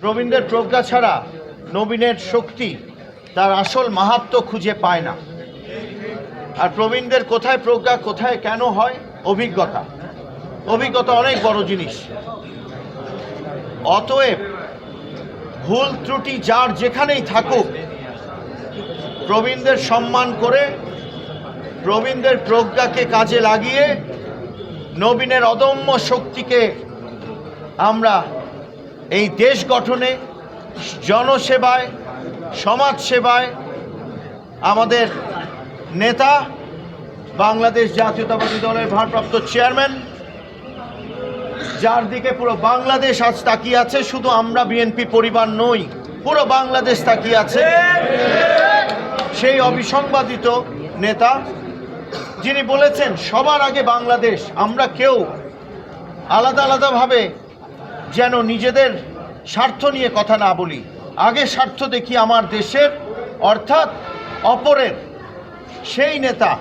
প্রবীণদের প্রজ্ঞা ছাড়া নবীনের শক্তি তার আসল মাহাত্ম্য খুঁজে পায় না। আর প্রবীণদের কোথায় প্রজ্ঞা, কোথায় কেন হয়? অভিজ্ঞতা। অভিজ্ঞতা অনেক বড় জিনিস। অতএব ভুল ত্রুটি যার যেখানেই থাকুক, প্রবীণদের সম্মান করে প্রবীণদের প্রজ্ঞাকে কাজে লাগিয়ে নবীনের অদম্য শক্তিকে আমরা এই দেশ গঠনে, জনসেবায়, সমাজ সেবায় আমাদের নেতা, বাংলাদেশ জাতীয়তাবাদী দলের ভারপ্রাপ্ত চেয়ারম্যান, যার দিকে পুরো বাংলাদেশ আজ তাকিয়ে আছে, শুধু আমরা বিএনপি পরিবার নই, পুরো বাংলাদেশ তাকিয়ে আছে, সেই অবিসংবাদিত নেতা যিনি বলেছেন সবার আগে বাংলাদেশ। আমরা কেউ আলাদা আলাদাভাবে যেন নিজেদের স্বার্থ নিয়ে কথা না বলি, আগে স্বার্থ দেখি আমার দেশের, অর্থাৎ অপরের। সেই নেতা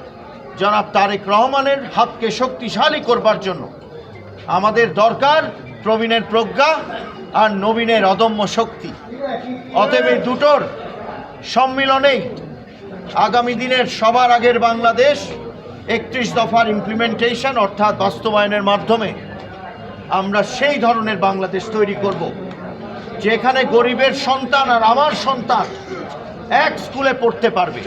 জনাব তারেক রহমানের হাতকে শক্তিশালী করবার জন্য আমাদের দরকার প্রবীণের প্রজ্ঞা আর নবীনের অদম্য শক্তি। অতএব এই দুটোর সম্মিলনেই আগামী দিনের সবার আগের বাংলাদেশ 31 দফার ইমপ্লিমেন্টেশন অর্থাৎ বাস্তবায়নের মাধ্যমে আমরা সেই ধরনের বাংলাদেশ তৈরি করব, যেখানে গরিবের সন্তান আর আমার সন্তান এক স্কুলে পড়তে পারবে।